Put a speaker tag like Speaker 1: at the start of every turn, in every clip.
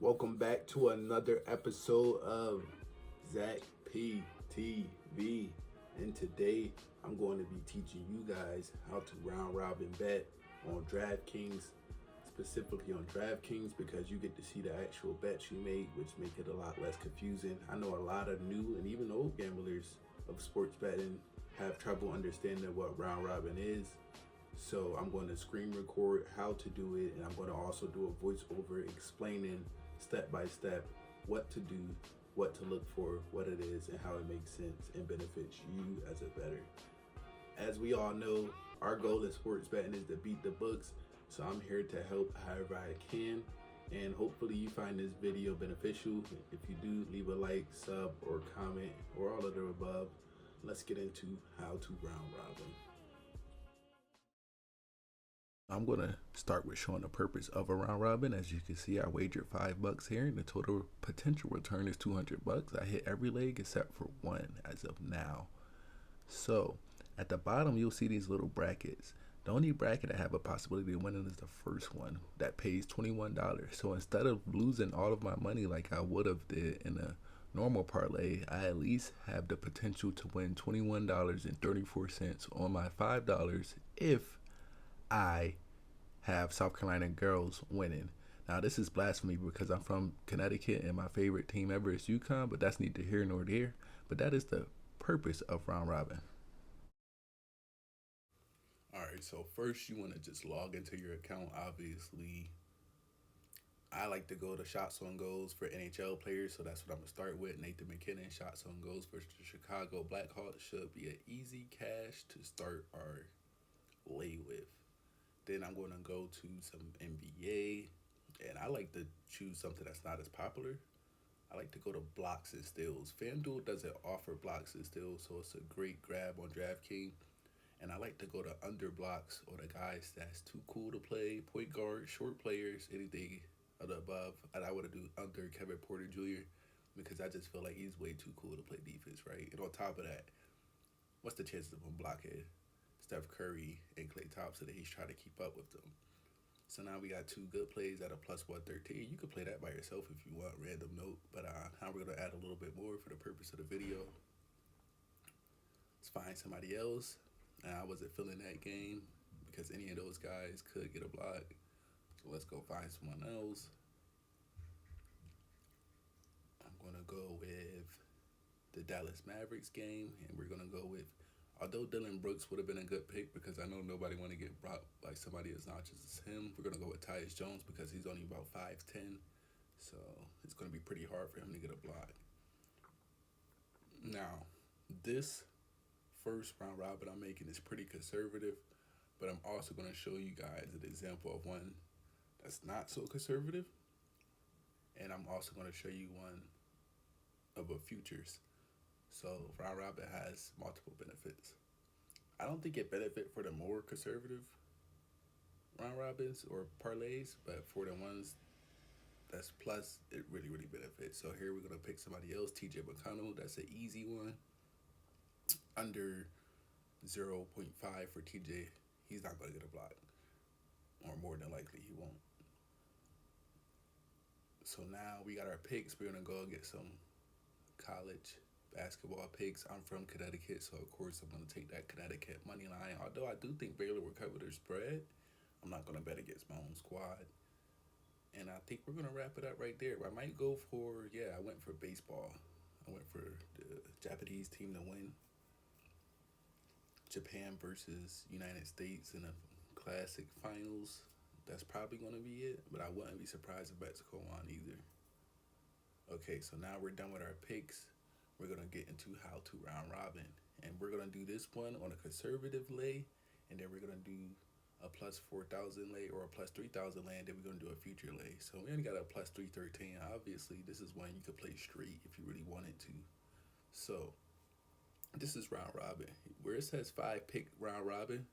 Speaker 1: Welcome back to another episode of Zach PTV. And today I'm going to be teaching you guys how to round robin bet on DraftKings, specifically on DraftKings, because you get to see the actual bets you make, which make it a lot less confusing. I know a lot of new and even old gamblers of sports betting have trouble understanding what round robin is. So I'm going to screen record how to do it, and I'm going to also do a voiceover explaining step by step what to do, what to look for, what it is, and how it makes sense and benefits you as a bettor. As we all know, our goal in sports betting is to beat the books, so I'm here to help however I can, and hopefully you find this video beneficial. If you do, leave a like, sub, or comment, or all of the above. Let's get into how to round robin. I'm gonna start with showing the purpose of a round robin. As you can see, I wagered $5 here, and the total potential return is $200. I hit every leg except for one as of now. So at the bottom, you'll see these little brackets. The only bracket I have a possibility of winning is the first one that pays $21. So instead of losing all of my money like I would have did in a normal parlay, I at least have the potential to win $21.34 on my $5 if I have South Carolina girls winning. Now, this is blasphemy because I'm from Connecticut and my favorite team ever is UConn, but that's neither here nor there. But that is the purpose of round robin. All right, so first you want to just log into your account. Obviously, I like to go to shots on goals for NHL players, so that's what I'm going to start with. Nathan MacKinnon, shots on goals for the Chicago Blackhawks should be an easy cash to start our lay with. Then I'm going to go to some NBA, and I like to choose something that's not as popular. I like to go to blocks and steals. FanDuel doesn't offer blocks and steals, so it's a great grab on DraftKings. And I like to go to under blocks or the guys that's too cool to play, point guard, short players, anything of the above. And I want to do under Kevin Porter Jr. because I just feel like he's way too cool to play defense, right? And on top of that, what's the chances of him blocking Steph Curry and Klay Thompson that he's trying to keep up with them? So now we got two good plays at a plus 113. You can play that by yourself if you want, random note. But now we're going to add a little bit more for the purpose of the video. Let's find somebody else. I wasn't feeling that game because any of those guys could get a block. So let's go find someone else. I'm going to go with the Dallas Mavericks game, and we're going to go with, although Dylan Brooks would have been a good pick because I know nobody want to get blocked by somebody as notches as him, we're going to go with Tyus Jones because he's only about 5'10", so it's going to be pretty hard for him to get a block. Now, this first round robin I'm making is pretty conservative, but I'm also going to show you guys an example of one that's not so conservative, and I'm also going to show you one of a futures. So round robin has multiple benefits. I don't think it benefit for the more conservative round robins or parlays, but for the ones that's plus, it really benefits. So here we're going to pick somebody else, TJ McConnell. That's an easy one. Under 0.5 for TJ, he's not going to get a block, or more than likely he won't. So now we got our picks. We're going to go and get some college basketball picks. I'm from Connecticut, so of course I'm going to take that Connecticut money line. Although I do think Baylor will cover their spread, I'm not going to bet against my own squad. And I think we're going to wrap it up right there. I might go for, I went for baseball. I went for the Japanese team to win. Japan versus United States in a classic finals. That's probably going to be it, but I wouldn't be surprised if Mexico won either. Okay, so now we're done with our picks. We're going to get into how to round robin. And we're going to do this one on a conservative lay, and then we're going to do a plus 4,000 lay or a plus 3,000 lay, and then we're going to do a future lay. So we only got a plus 313. Obviously, this is one you could play straight if you really wanted to. So this is round robin. Where it says 5-pick round robin,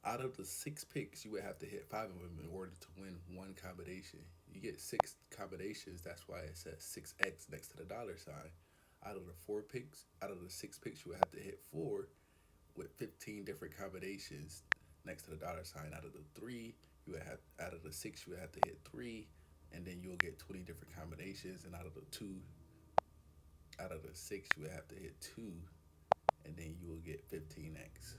Speaker 1: out of the 6 picks, you would have to hit 5 of them in order to win one combination. You get 6 combinations. That's why it says 6x next to the dollar sign. Out of the 6 picks, you would have to hit 4 with 15 different combinations next to the dollar sign. Out of the 3, you would have, out of the 6, you would have to hit 3 and then you'll get 20 different combinations, and out of the six, you would have to hit two, and then you will get 15x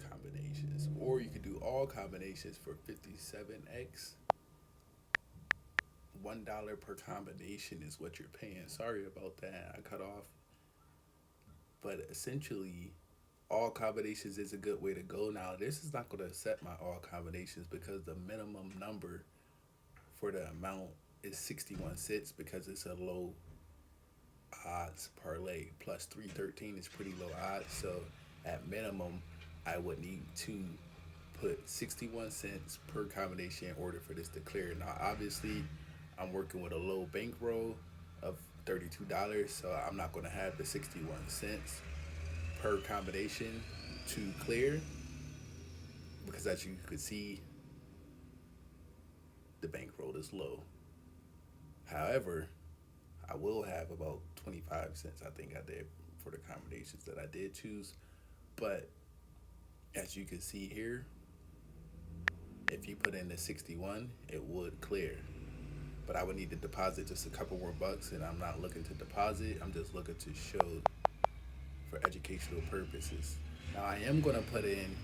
Speaker 1: combinations. Or you could do all combinations for 57x. $1 per combination is what you're paying. Sorry about that. I cut off. But essentially, all combinations is a good way to go. Now, this is not going to set my all combinations because the minimum number for the amount is 61 cents because it's a low odds parlay. Plus 313 is pretty low odds. So at minimum, I would need to put 61 cents per combination in order for this to clear. Now, obviously, I'm working with a low bankroll of $32, so I'm not going to have the 61 cents per combination to clear because as you could see, the bankroll is low. However, I will have about 25 cents, I think I did, for the combinations that I did choose. But as you can see here, if you put in the 61, it would clear. But I would need to deposit just a couple more bucks, and I'm not looking to deposit. I'm just looking to show for educational purposes. Now, I am going to put in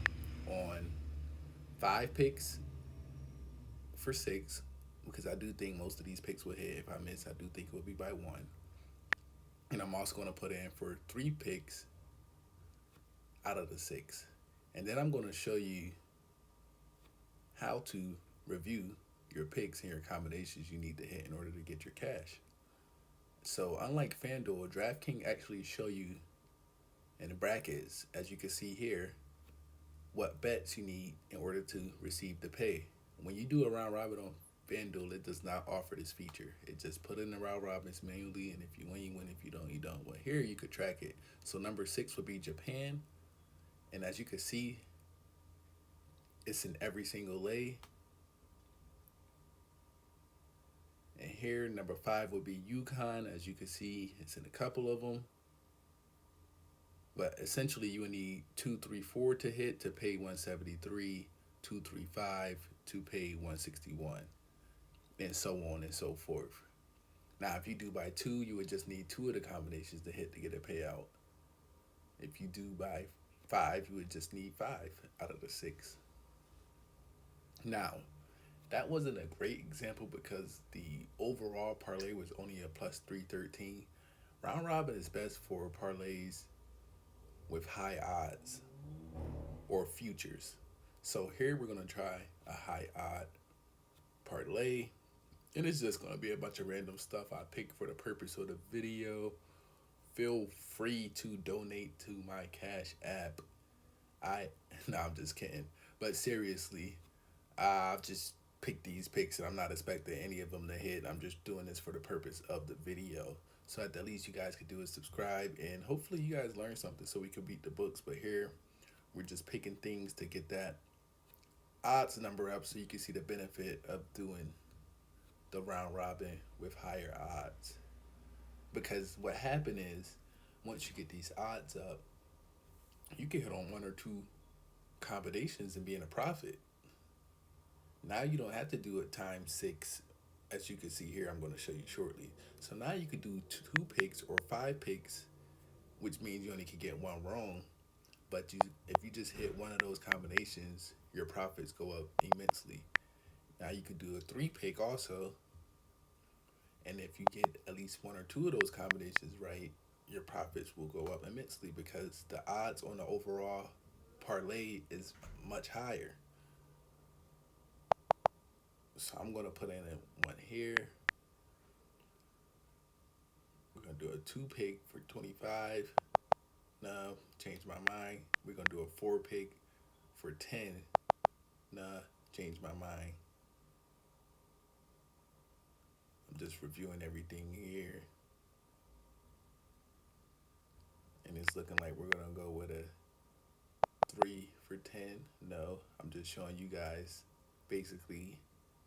Speaker 1: on 5 picks for 6 because I do think most of these picks will hit. If I miss, I do think it will be by 1. And I'm also going to put in for 3 picks out of the 6. And then I'm going to show you how to review your picks and your combinations you need to hit in order to get your cash. So unlike FanDuel, DraftKings actually show you in the brackets, as you can see here, what bets you need in order to receive the pay. When you do a round robin on FanDuel, it does not offer this feature. It just put in the round robins manually, and if you win, you win. If you don't, you don't. Well, here you could track it. So number 6 would be Japan, and as you can see, it's in every single lay. And here, number 5 would be Yukon. As you can see, it's in a couple of them. But essentially, you would need 2, 3, 4 to hit to pay 173, 2, 3, 5 to pay 161, and so on and so forth. Now, if you do by 2, you would just need 2 of the combinations to hit to get a payout. If you do by 5, you would just need 5 out of the 6. Now, that wasn't a great example because the overall parlay was only a plus 313. Round robin is best for parlays with high odds or futures. So here we're going to try a high odd parlay. And it's just going to be a bunch of random stuff I picked for the purpose of the video. Feel free to donate to my Cash App. No, I'm just kidding. But seriously, I've just picked these picks and I'm not expecting any of them to hit. I'm just doing this for the purpose of the video. So at the least you guys could do is subscribe, and hopefully you guys learn something so we can beat the books. But here, we're just picking things to get that odds number up so you can see the benefit of doing the round robin with higher odds. Because what happened is, once you get these odds up, you can hit on 1 or 2 combinations and be in a profit. Now you don't have to do it times 6, as you can see here. I'm going to show you shortly. So now you could do 2 picks or 5 picks, which means you only could get 1 wrong. But if you just hit 1 of those combinations, your profits go up immensely. Now you could do a 3 pick also, and if you get at least 1 or 2 of those combinations right, your profits will go up immensely because the odds on the overall parlay is much higher. So I'm going to put in one here. We're going to do a 2 pick for 25. No, change my mind. We're going to do a 4 pick for 10. Nah, change my mind. I'm just reviewing everything here. And it's looking like we're going to go with a 3 for 10. No, I'm just showing you guys basically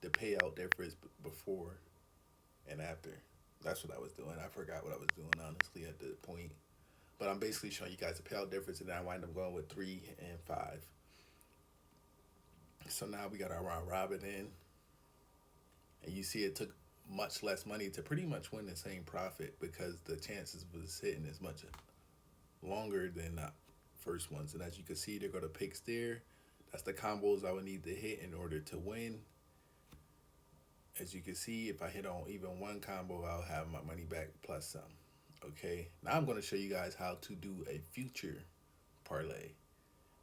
Speaker 1: the payout difference before and after. That's what I was doing. I forgot what I was doing, honestly, at the point. But I'm basically showing you guys the payout difference, and then I wind up going with 3 and 5. So now we got our round robin in. And you see it took much less money to pretty much win the same profit because the chances was hitting as much longer than the first ones. And as you can see, they're going to picks there. That's the combos I would need to hit in order to win. As you can see, if I hit on even one combo, I'll have my money back plus some. Okay, now I'm going to show you guys how to do a future parlay,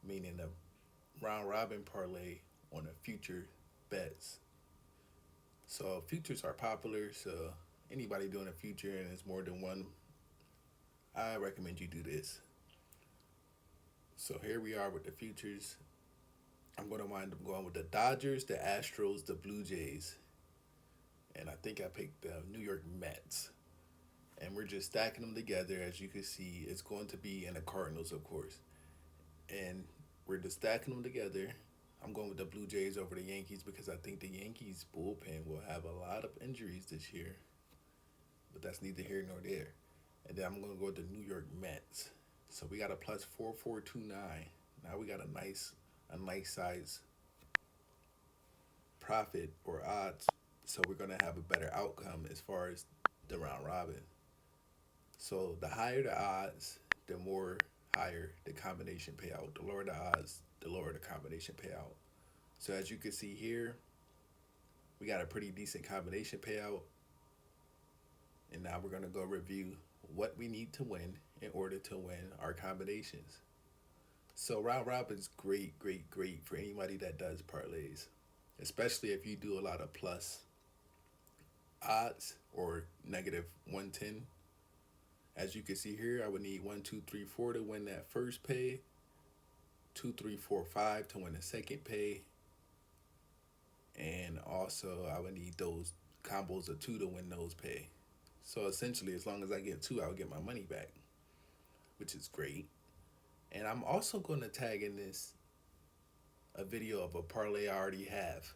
Speaker 1: meaning a round robin parlay on a future bets. So futures are popular, so anybody doing a future and it's more than one, I recommend you do this. So here we are with the futures. I'm going to wind up going with the Dodgers, the Astros, the Blue Jays, and I think I picked the New York Mets. And we're just stacking them together. As you can see, it's going to be in the Cardinals, of course. And we're just stacking them together. I'm going with the Blue Jays over the Yankees because I think the Yankees bullpen will have a lot of injuries this year. But that's neither here nor there. And then I'm going to go with the New York Mets. So we got a plus 4429. Now we got a nice size profit or odds. So we're going to have a better outcome as far as the round robin. So the higher the odds, the more higher the combination payout. The lower the odds, the lower the combination payout. So as you can see here, we got a pretty decent combination payout. And now we're going to go review what we need to win in order to win our combinations. So round robin is great for anybody that does parlays, especially if you do a lot of plus odds or negative 110. As you can see here, I would need 1, 2, 3, 4 to win that first pay, 2, 3, 4, 5 to win the second pay, and also I would need those combos of 2 to win those pay. So essentially, as long as I get 2, I'll get my money back, which is great. And I'm also going to tag in this a video of a parlay I already have.